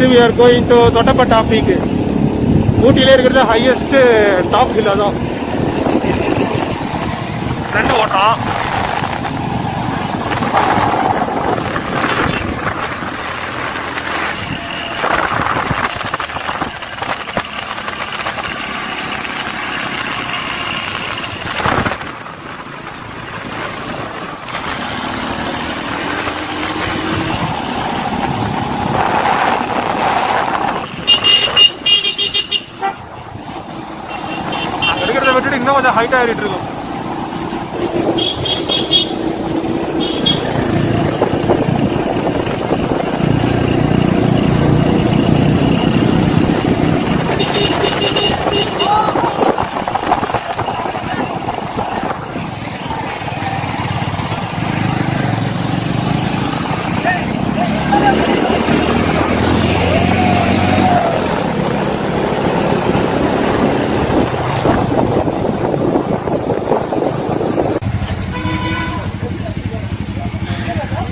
Next we are going to doddabetta peak. ஊட்டியிலே இருக்கிறது highest top hill அதான். ரெண்டு ஓட்டம். விட்டுட்டு இன்னும் கொஞ்சம் ஹைட் ஆகிட்டு இருக்கும்.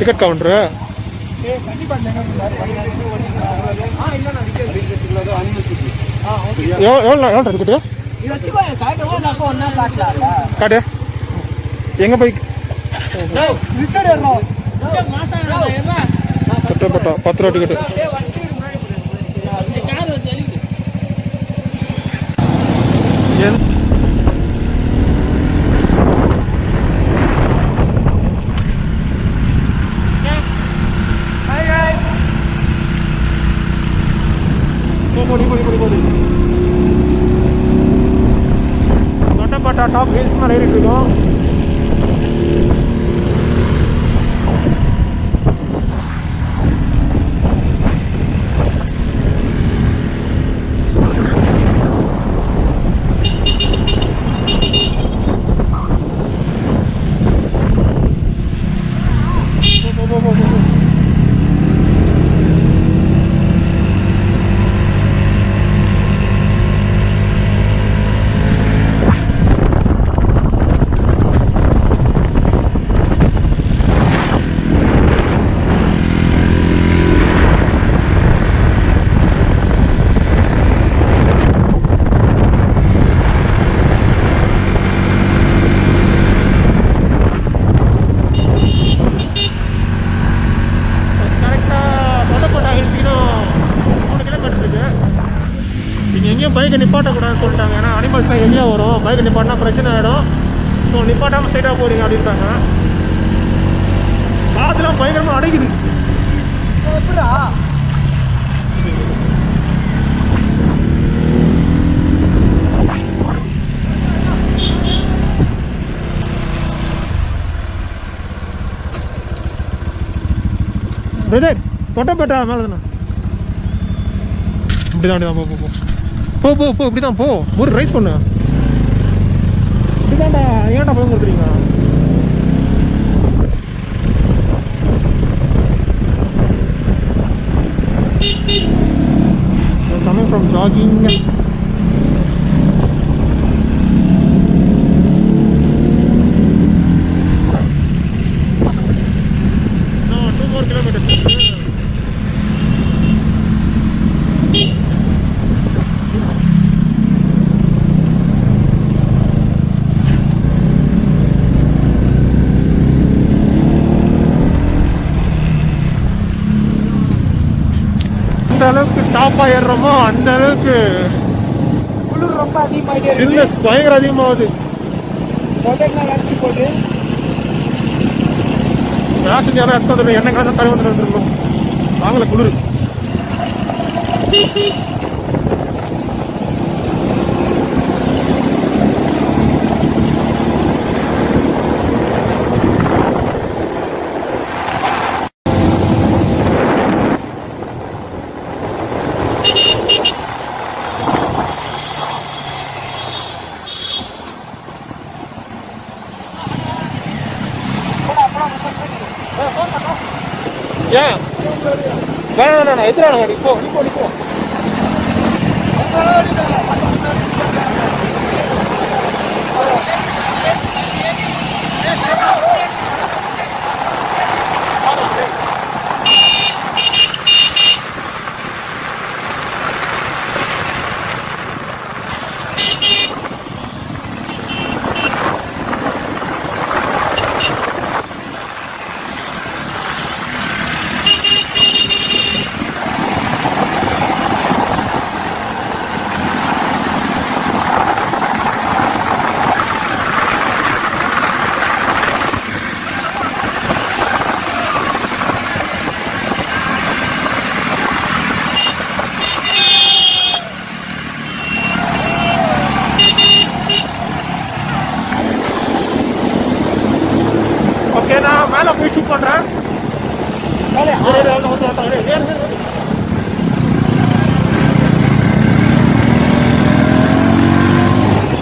டிக்கெட் கவுண்டரு எவ்வளோ டிக்கெட்டு காட்டு எங்க போய் கட்டப்பட்டா 10 ரூபா டிக்கெட்டு. doddabetta டாப் ஹில்ஸ் மேலே ஏறிட்டு இருக்கோம். பைக்கை நிப்பாட்டக்கூடாதுன்னு சொல்லிட்டாங்க. ஏன்னா அனிமல்ஸ் தான் எங்கேயா வரும், பைக்கை நிப்பாட்டினா பிரச்சனை ஆகிடும். ஸோ நிப்பாட்டாமல் ஸ்ட்ரைட்டாக போகிறீங்க அப்படின்ட்டாங்க. காற்றுலாம் பயங்கரமாக அடைக்குது. பிரதர் doddabetta மேலே தானே இப்படி தான் போ போ போ போ போ இப்படி தான் போ. ஒரு ரைஸ் பண்ணு. இப்படி தான்டா. ஏன்டா பயம் கொடுக்குறீங்க? coming from jogging. No, 2 more kilometers. எந்த அளவுக்கு டாப்பா ஏறுறோமோ அந்த அளவுக்கு குளிர் ரொம்ப அதிகமாகிட்டே, சில்னஸ் பயங்கர அதிகமாகுது. கிளாஸ் யாரும் எடுத்து வந்துடும், எண்ணெய் கிளாஸ் தலை வந்துட்டு வந்துருக்கோம். வாங்கல குளிர். ஏன் வேணாம் எதிரான இப்போ இப்போ இப்போ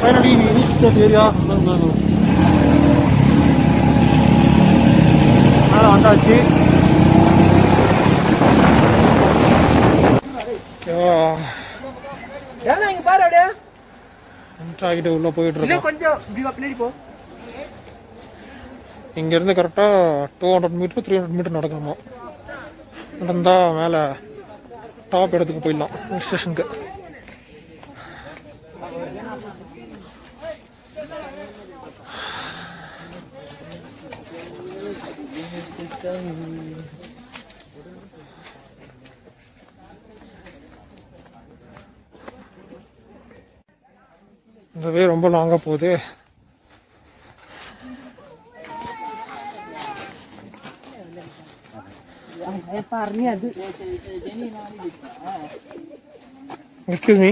Finally, we reached that area. வந்தாச்சு. உள்ள போயிட்டு இருக்கோம். இங்க இருந்து கரெக்டா 200 மீட்டர் 300 மீட்டர் நடக்கணுமா. நடந்தா மேல டாப் இடத்துக்கு போயிடலாம் ஸ்டேஷனுக்கு. இந்த வே ரொம்ப லாங்கா போகுது. Excuse me.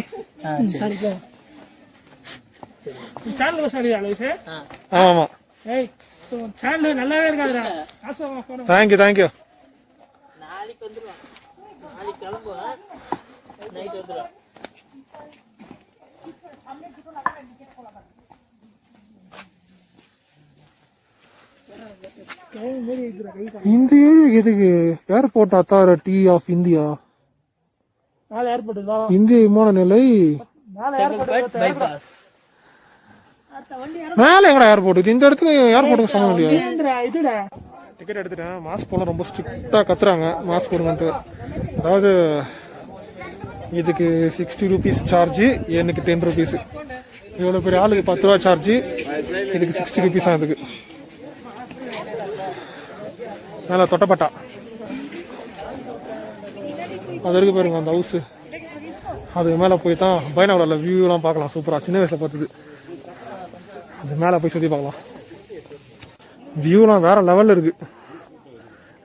ஆமா சேனல் நல்லாவே இருக்காதுடா. Thank you thank you. நாளைக்கு வந்துருவா. நாளைக்கு கிளம்புவேன். நைட் வந்துருவா. இந்த ஏரியா எதுக்கு? Airport Authority of India. இந்திய விமான நிலை மேல எங்கடா ஏர்போர்ட்? இந்த இடத்துல ஏர்போர்ட் சம்பந்தம் இல்லையா? டிக்கெட் எடுத்துட்டேன். மாஸ்க் போன ரொம்ப ஸ்ட்ரிக்டா கத்துறாங்க மாஸ்க் போடுங்கன்ட்டு. அதாவது இதுக்கு 60 rupees சார்ஜ், எனக்கு 10 rupees. இவ்வளவு பெரிய ஆளுக்கு 10 ரூபா சார்ஜ், இதுக்கு 60 rupees அதுக்கு. மேல தொட்டப்பட்டா அது இருக்கு பாருங்க அந்த ஹவுஸ். அது மேல போய் தான் பைனாகுலர்ல வியூ எல்லாம் பார்க்கலாம். சூப்பரா சின்ன வயசுல பார்த்தது. அது மேல போய் சுத்தி பார்க்கலாம். வியூலாம் வேற லெவல்ல இருக்கு.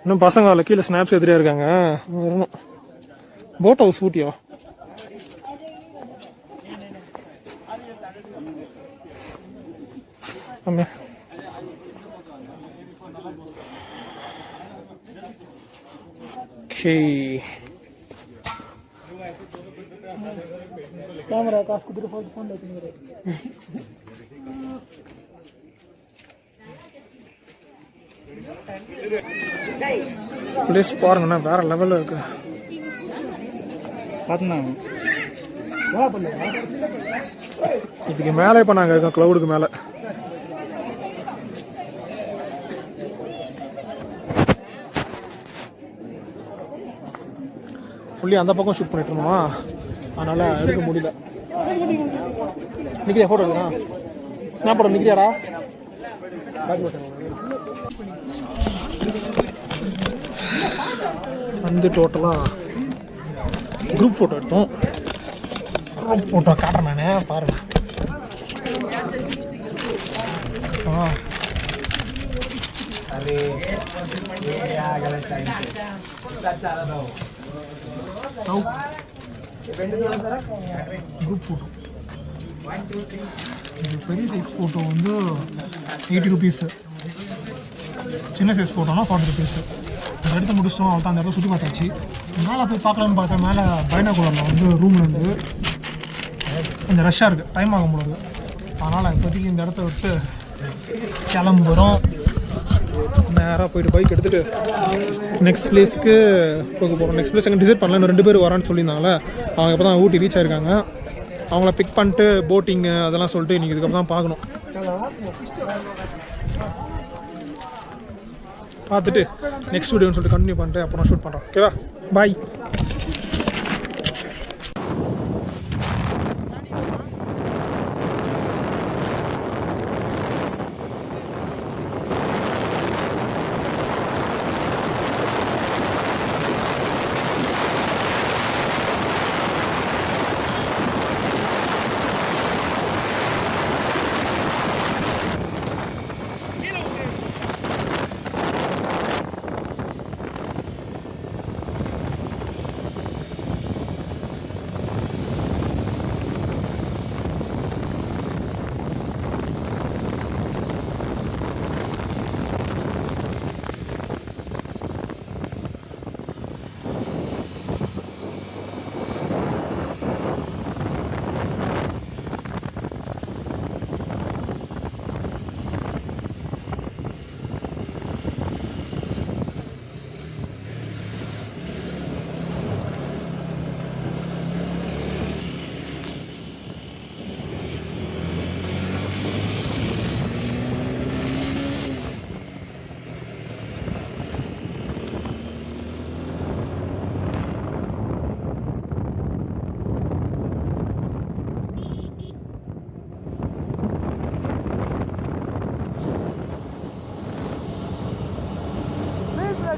இன்னும் பசங்க அதில் கீழே ஸ்னாப்ஸ் எதிரியா இருக்காங்க. வரணும். போட் ஹவுஸ் ஊட்டியா? ஆமா. கேமரா காசு கொடுத்துட்டு போன் வச்சுக்கிறேன். பிளேஸ் பாருங்கண்ணா வேற லெவல்ல இருக்கு. இதுக்கு மேல இப்ப நாங்க இருக்கோம், கிளவுடுக்கு மேல. ஃபுல்லி அந்த பக்கம் ஷூட் பண்ணிட்டு இருந்தோமா, அதனால எடுக்க முடியல. நிக்கிறியா போட்டோ எடுக்கலாம்? ஸ்னாப் போட நிக்கிறியாடா? வந்து டோட்டலா குரூப் போட்டோ எடுத்தோம். குரூப் போட்டோ காட்டுறேன் நானே, பாருங்க. குரூப் போட்டோ பெரிய சைஸ் போட்டோ வந்து 80 rupees, சின்ன சைஸ் போட்டோன்னா 40 rupees. அந்த இடத்த முடிச்சிட்டோம். அவள் தான் அந்த இடத்த சுற்றி பார்த்தாச்சு. மேலே போய் பார்க்கலான்னு பார்த்தா மேலே பைனாகுலரில் வந்து ரூமில் வந்து கொஞ்சம் ரஷ்ஷாக இருக்குது, டைம் ஆக முடியாது. அதனால் இப்போதைக்கு இந்த இடத்த விட்டு கிளம்புறோம். நேராக போயிட்டு பைக் எடுத்துகிட்டு நெக்ஸ்ட் பிளேஸ்க்கு போக போகிறோம். நெக்ஸ்ட் பிளேஸ் எங்கே டிசைட் பண்ணலாம். இன்னும் 2 பேர் வரான்னு சொல்லியிருந்தாங்களே, அவங்க இப்போ தான் ஊட்டி ரீச் ஆயிருக்காங்க. அவங்கள பிக் பண்ணிட்டு போட்டிங்கு அதெல்லாம் சொல்லிட்டு இன்றைக்கி இதுக்கப்புறம் தான் பார்க்கணும். பார்த்துட்டு நெக்ஸ்ட் வீடியோன்னு சொல்லிட்டு கண்டினியூ பண்ணிட்டு அப்புறம் ஷூட் பண்ணுறோம். ஓகேவா? பாய்.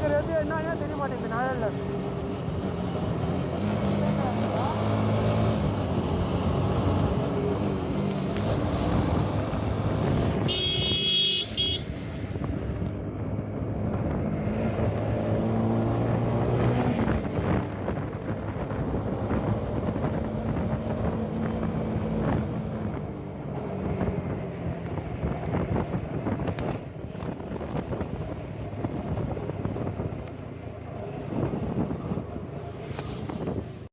இருக்கிறது என்னன்னே தெரிய மாட்டேங்குது நிழல்ல